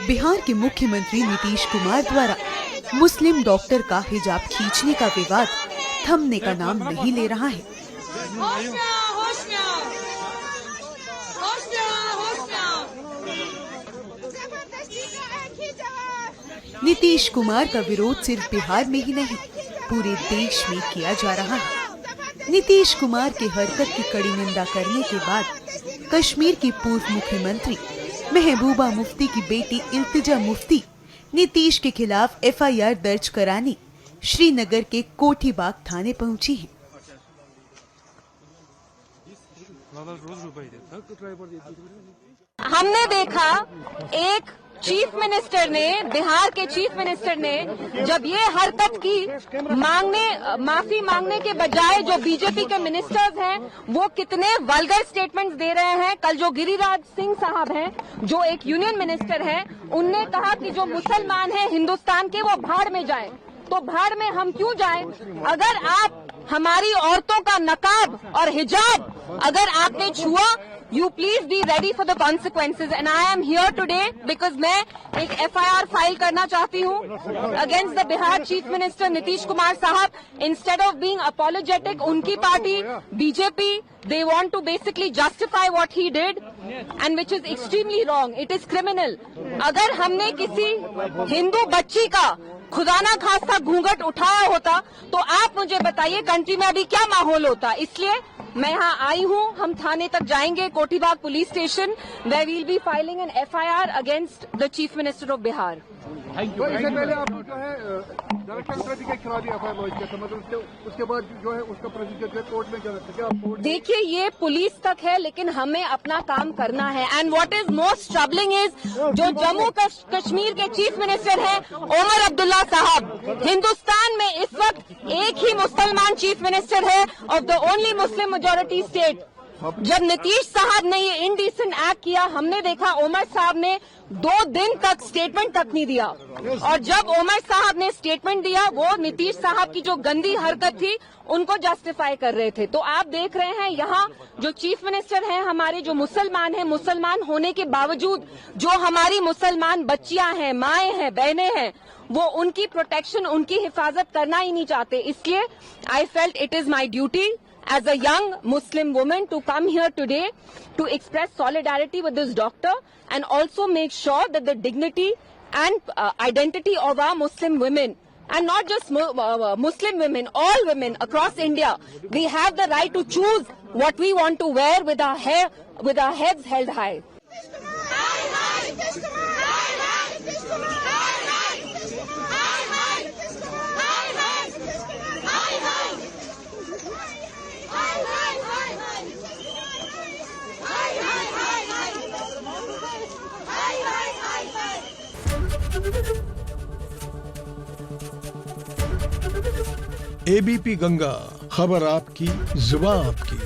बिहार के मुख्यमंत्री नीतीश कुमार द्वारा मुस्लिम डॉक्टर का हिजाब खींचने का विवाद थमने का नाम नहीं ले रहा है। नीतीश कुमार का विरोध सिर्फ बिहार में ही नहीं, पूरे देश में किया जा रहा है। नीतीश कुमार की हरकत की कड़ी निंदा करने के बाद कश्मीर की पूर्व मुख्यमंत्री महबूबा मुफ्ती की बेटी इल्तिजा मुफ्ती नीतीश के खिलाफ एफआईआर दर्ज कराने श्रीनगर के कोठीबाग थाने पहुंची हैं। हमने देखा एक चीफ मिनिस्टर ने, बिहार के चीफ मिनिस्टर ने जब ये हरकत की, माफी मांगने के बजाय जो बीजेपी के मिनिस्टर्स हैं वो कितने वल्गर स्टेटमेंट्स दे रहे हैं। कल जो गिरिराज सिंह साहब हैं, जो एक यूनियन मिनिस्टर हैं, उनने कहा कि जो मुसलमान हैं हिंदुस्तान के वो भाड़ में जाएं। तो भाड़ में हम क्यों जाएं? अगर आप हमारी औरतों का नकाब और हिजाब अगर आपने छुआ, You please be ready for the consequences, and I am here today because मैं एक FIR फाइल करना चाहती हूँ against the Bihar Chief Minister Nitish Kumar साहब। Instead of being apologetic, उनकी party BJP, they want to basically justify what he did, and which is extremely wrong. It is criminal. अगर हमने किसी हिंदू बच्ची का खुदा ना खास्ता घूंघट उठाया होता तो आप मुझे बताइए कंट्री में अभी क्या माहौल होता। इसलिए मैं यहाँ आई हूँ, हम थाने तक जाएंगे, Kothibagh police station, where we'll be filing an FIR against the Chief Minister of Bihar. तो इससे पहले आप जो है डायरेक्टर ट्रैफिक के खिलाफ FIR लॉन्च किया था, मतलब उसके बाद जो है उसका प्रोसीजर जो कोर्ट में चला था। देखिए ये पुलिस तक है, लेकिन हमें अपना काम करना है। And what is most troubling is जो जम्मू कश्मीर के चीफ मिनिस्टर हैं ओमर अब्दुल्ला साहब, हिंदुस्तान में इस वक्त एक ही मुसलमान चीफ मिनिस्टर है of the only Muslim majority state. जब नीतीश साहब ने ये इनडिसेंट एक्ट किया, हमने देखा ओमर साहब ने 2 दिन तक स्टेटमेंट तक नहीं दिया, और जब ओमर साहब ने स्टेटमेंट दिया वो नीतीश साहब की जो गंदी हरकत थी उनको जस्टिफाई कर रहे थे। तो आप देख रहे हैं यहाँ जो चीफ मिनिस्टर हैं हमारे, जो मुसलमान हैं, मुसलमान होने के बावजूद जो हमारी मुसलमान बच्चियां हैं, माएं हैं, बहनें हैं, वो उनकी प्रोटेक्शन, उनकी हिफाजत करना ही नहीं चाहते। इसलिए I felt it is my duty as a young Muslim woman to come here today to express solidarity with this doctor and also make sure that the dignity and identity of our Muslim women, and not just Muslim women, all women across India, we have the right to choose what we want to wear with our hair, with our heads held high. ABP Ganga, खबर आपकी, जुबान आपकी।